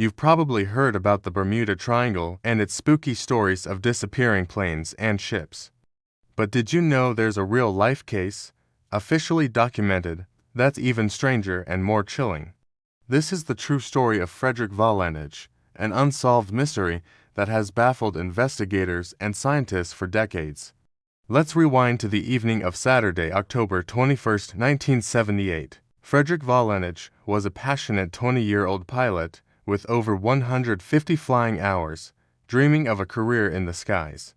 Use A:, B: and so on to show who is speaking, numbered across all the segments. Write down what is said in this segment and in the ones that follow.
A: You've probably heard about the Bermuda Triangle and its spooky stories of disappearing planes and ships. But did you know there's a real-life case, officially documented, that's even stranger and more chilling? This is the true story of Frederick Valentic, an unsolved mystery that has baffled investigators and scientists for decades. Let's rewind to the evening of Saturday, October 21, 1978. Frederick Valentic was a passionate 20-year-old pilot with over 150 flying hours, dreaming of a career in the skies.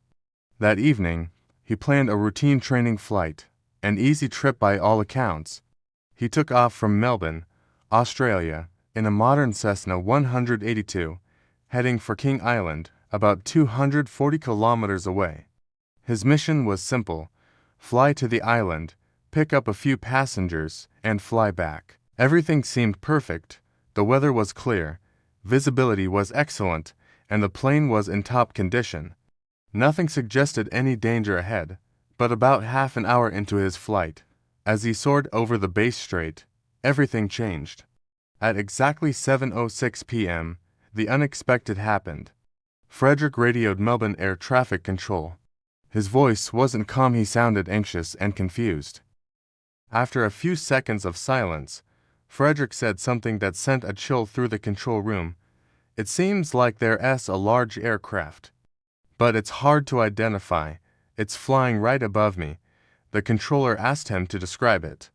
A: That evening, he planned a routine training flight, an easy trip by all accounts. He took off from Melbourne, Australia, in a modern Cessna 182, heading for King Island, about 240 kilometers away. His mission was simple: fly to the island, pick up a few passengers, and fly back. Everything seemed perfect. The weather was clear, visibility was excellent, and the plane was in top condition. Nothing suggested any danger ahead, but about half an hour into his flight, as he soared over the Bass Strait, everything changed. At exactly 7:06 p.m., the unexpected happened. Frederick radioed Melbourne Air Traffic Control. His voice wasn't calm, he sounded anxious and confused. After a few seconds of silence, Frederick said something that sent a chill through the control room. "It seems like there's a large aircraft. But it's hard to identify. It's flying right above me." The controller asked him to describe it.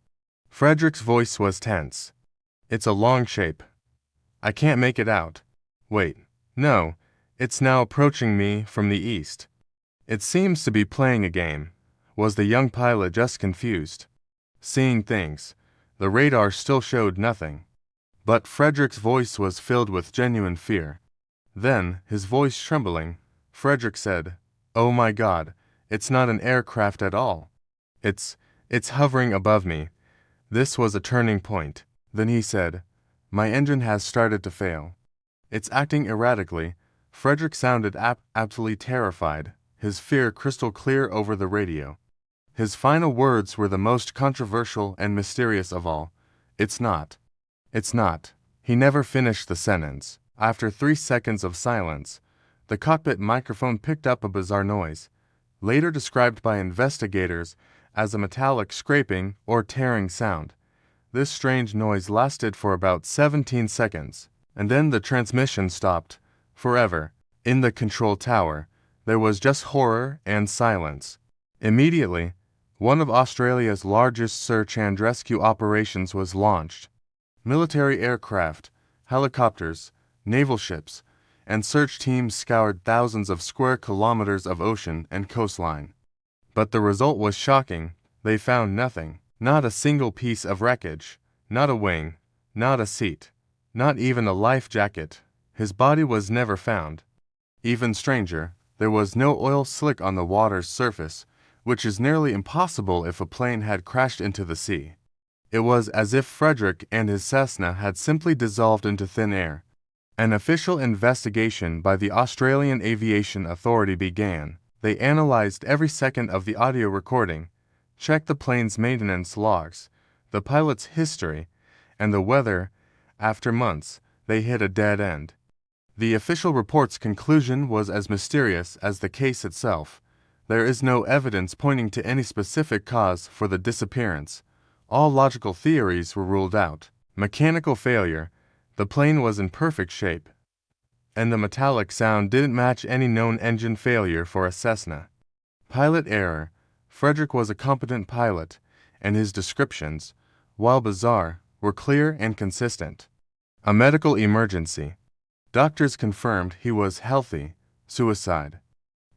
A: Frederick's voice was tense. "It's a long shape. I can't make it out. Wait, no, it's now approaching me from the east. It seems to be playing a game." Was the young pilot just confused? Seeing things. The radar still showed nothing. But Frederick's voice was filled with genuine fear. Then, his voice trembling, Frederick said, "Oh my God, it's not an aircraft at all. It's hovering above me." This was a turning point. Then he said, "My engine has started to fail. It's acting erratically." Frederick sounded absolutely terrified, his fear crystal clear over the radio. His final words were the most controversial and mysterious of all. "It's not. It's not." He never finished the sentence. After 3 seconds of silence, the cockpit microphone picked up a bizarre noise, later described by investigators as a metallic scraping or tearing sound. This strange noise lasted for about 17 seconds, and then the transmission stopped. Forever. In the control tower, there was just horror and silence. Immediately, one of Australia's largest search and rescue operations was launched. Military aircraft, helicopters, naval ships, and search teams scoured thousands of square kilometers of ocean and coastline. But the result was shocking. They found nothing. Not a single piece of wreckage. Not a wing. Not a seat. Not even a life jacket. His body was never found. Even stranger, there was no oil slick on the water's surface, which is nearly impossible if a plane had crashed into the sea. It was as if Frederick and his Cessna had simply dissolved into thin air. An official investigation by the Australian Aviation Authority began. They analyzed every second of the audio recording, checked the plane's maintenance logs, the pilot's history, and the weather. After months, they hit a dead end. The official report's conclusion was as mysterious as the case itself. There is no evidence pointing to any specific cause for the disappearance. All logical theories were ruled out. Mechanical failure. The plane was in perfect shape, and the metallic sound didn't match any known engine failure for a Cessna. Pilot error. Frederick was a competent pilot, and his descriptions, while bizarre, were clear and consistent. A medical emergency. Doctors confirmed he was healthy. Suicide.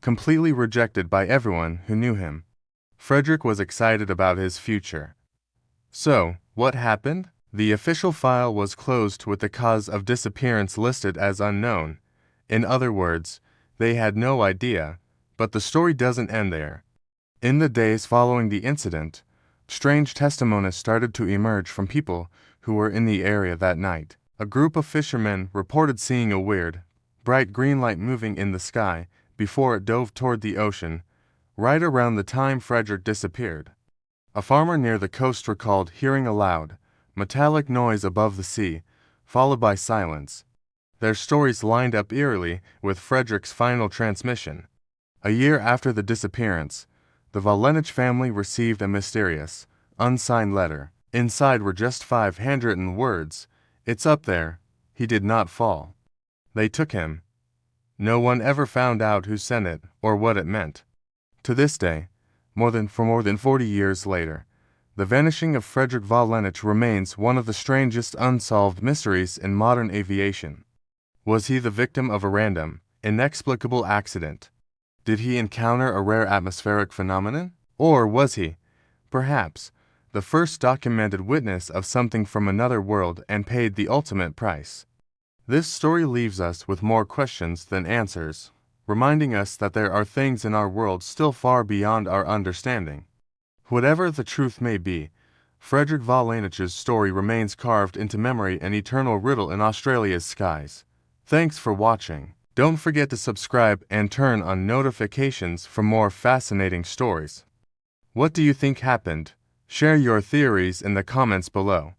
A: Completely rejected by everyone who knew him. Frederick was excited about his future. So, what happened? The official file was closed with the cause of disappearance listed as unknown. In other words, they had no idea, but the story doesn't end there. In the days following the incident, strange testimonies started to emerge from people who were in the area that night. A group of fishermen reported seeing a weird, bright green light moving in the sky before it dove toward the ocean, right around the time Frederick disappeared. A farmer near the coast recalled hearing a loud, metallic noise above the sea, followed by silence. Their stories lined up eerily with Frederick's final transmission. A year after the disappearance, the Valentic family received a mysterious, unsigned letter. Inside were just 5 handwritten words. "It's up there. He did not fall. They took him." No one ever found out who sent it or what it meant. To this day, more than 40 years later, the vanishing of Frederick Valentic remains one of the strangest unsolved mysteries in modern aviation. Was he the victim of a random, inexplicable accident? Did he encounter a rare atmospheric phenomenon? Or was he, perhaps, the first documented witness of something from another world and paid the ultimate price? This story leaves us with more questions than answers, reminding us that there are things in our world still far beyond our understanding. Whatever the truth may be, Frederick Valentic's story remains carved into memory, an eternal riddle in Australia's skies. Thanks for watching. Don't forget to subscribe and turn on notifications for more fascinating stories. What do you think happened? Share your theories in the comments below.